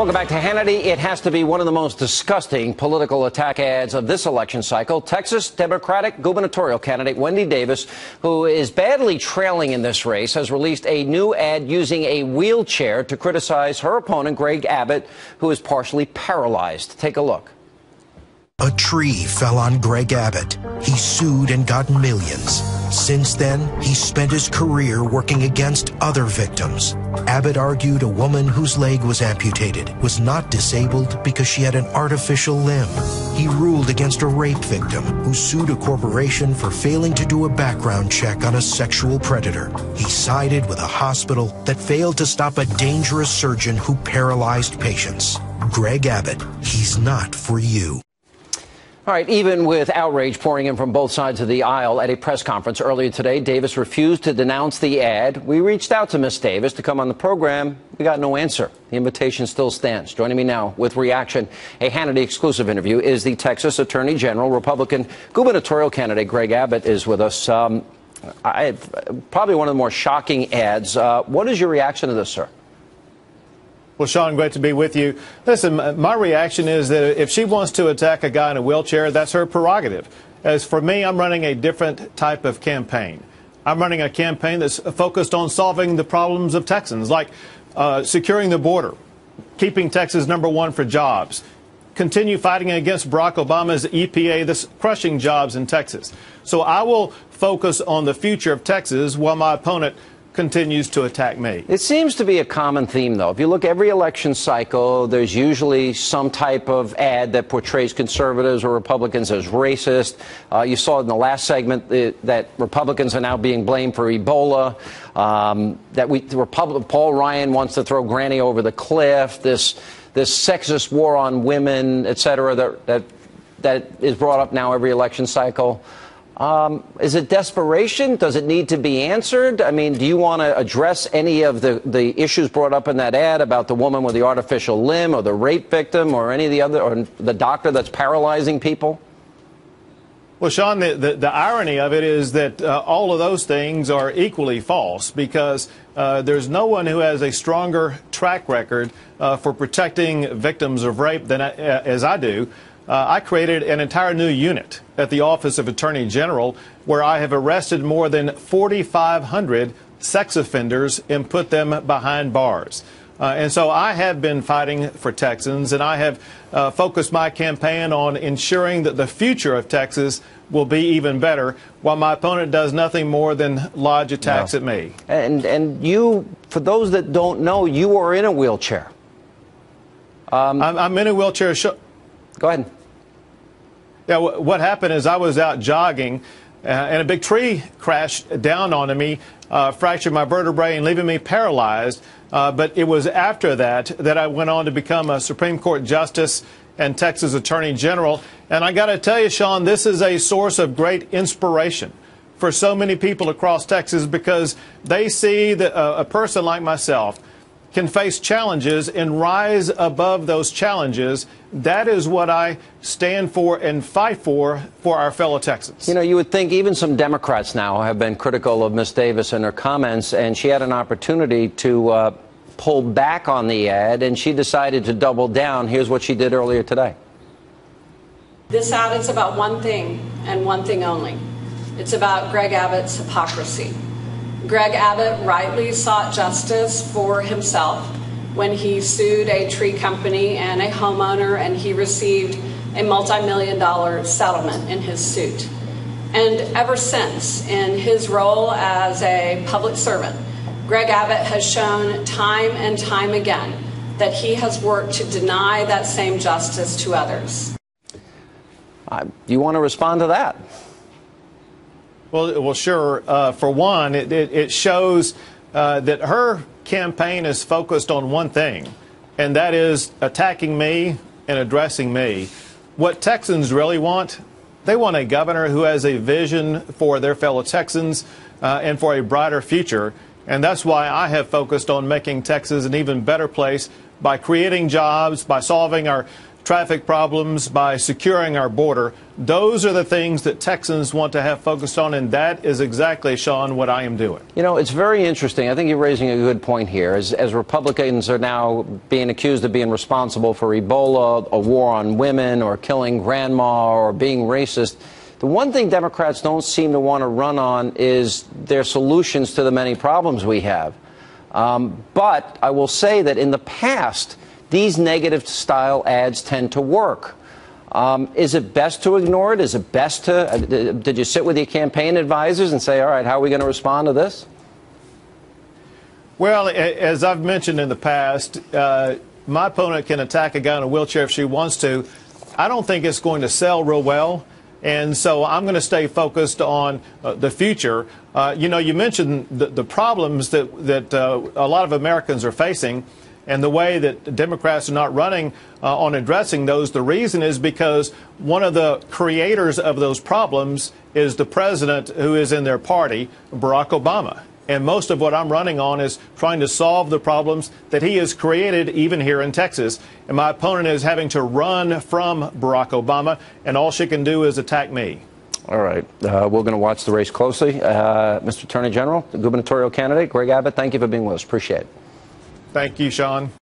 Welcome back to Hannity. It has to be one of the most disgusting political attack ads of this election cycle. Texas Democratic gubernatorial candidate Wendy Davis, who is badly trailing in this race, has released a new ad using a wheelchair to criticize her opponent, Greg Abbott, who is partially paralyzed. Take a look. A tree fell on Greg Abbott. He sued and got millions. Since then, he spent his career working against other victims. Abbott argued a woman whose leg was amputated was not disabled because she had an artificial limb. He ruled against a rape victim who sued a corporation for failing to do a background check on a sexual predator. He sided with a hospital that failed to stop a dangerous surgeon who paralyzed patients. Greg Abbott, he's not for you. All right, even with outrage pouring in from both sides of the aisle at a press conference earlier today, Davis refused to denounce the ad. We reached out to Miss Davis to come on the program. We got no answer. The invitation still stands. Joining me now with reaction, a Hannity exclusive interview, is the Texas Attorney General, Republican gubernatorial candidate Greg Abbott is with us. Probably one of the more shocking ads. What is your reaction to this, sir? Well, Sean, great to be with you. Listen, my reaction is that if she wants to attack a guy in a wheelchair, that's her prerogative. As for me, I'm running a different type of campaign. I'm running a campaign that's focused on solving the problems of Texans, like securing the border, keeping Texas #1 for jobs, continue fighting against Barack Obama's EPA that's crushing jobs in Texas. So I will focus on the future of Texas while my opponent continues to attack me. It seems to be a common theme, though. If you look every election cycle, there's usually some type of ad that portrays conservatives or Republicans as racist. You saw in the last segment that Republicans are now being blamed for Ebola. Paul Ryan wants to throw Granny over the cliff. This sexist war on women, et cetera, that is brought up now every election cycle. Is it desperation? Does it need to be answered? I mean, do you want to address any of the issues brought up in that ad about the woman with the artificial limb or the rape victim or any of the other, or the doctor that's paralyzing people? Well, Sean, the irony of it is that all of those things are equally false, because there's no one who has a stronger track record for protecting victims of rape than as I do. I created an entire new unit at the Office of Attorney General where I have arrested more than 4,500 sex offenders and put them behind bars. And so I have been fighting for Texans, and I have focused my campaign on ensuring that the future of Texas will be even better, while my opponent does nothing more than lodge attacks at me. And you, for those that don't know, you are in a wheelchair. I'm in a wheelchair. Go ahead. Yeah, what happened is I was out jogging, and a big tree crashed down onto me, fractured my vertebrae and leaving me paralyzed. But it was after that I went on to become a Supreme Court Justice and Texas Attorney General. And I got to tell you, Sean, this is a source of great inspiration for so many people across Texas, because they see that a person like myself can face challenges and rise above those challenges. That is what I stand for and fight for our fellow Texans. You know, you would think even some Democrats now have been critical of Ms. Davis and her comments, and she had an opportunity to pull back on the ad, and she decided to double down. Here's what she did earlier today. This ad is about one thing and one thing only. It's about Greg Abbott's hypocrisy. Greg Abbott rightly sought justice for himself when he sued a tree company and a homeowner, and he received a multi-million-dollar settlement in his suit. And ever since, in his role as a public servant, Greg Abbott has shown time and time again that he has worked to deny that same justice to others. Do you want to respond to that? Well, sure. For one, it shows that her campaign is focused on one thing, and that is attacking me and addressing me. What Texans really want, they want a governor who has a vision for their fellow Texans and for a brighter future. And that's why I have focused on making Texas an even better place by creating jobs, by solving our traffic problems, by securing our border. Those are the things that Texans want to have focused on, and that is exactly, Sean, what I am doing. You know, it's very interesting. I think you're raising a good point here. As Republicans are now being accused of being responsible for Ebola, a war on women, or killing grandma, or being racist, the one thing Democrats don't seem to want to run on is their solutions to the many problems we have. But I will say that in the past, these negative style ads tend to work. Is it best to ignore it? Is it best to, did you sit with your campaign advisors and say, all right, how are we going to respond to this? Well, as I've mentioned in the past, my opponent can attack a guy in a wheelchair if she wants to. I don't think it's going to sell real well. And so I'm going to stay focused on the future. You know, you mentioned the problems that a lot of Americans are facing, and the way that Democrats are not running on addressing those. The reason is because one of the creators of those problems is the president who is in their party, Barack Obama. And most of what I'm running on is trying to solve the problems that he has created, even here in Texas. And my opponent is having to run from Barack Obama, and all she can do is attack me. All right. We're going to watch the race closely. Mr. Attorney General, the gubernatorial candidate, Greg Abbott, thank you for being with us. Appreciate it. Thank you, Sean.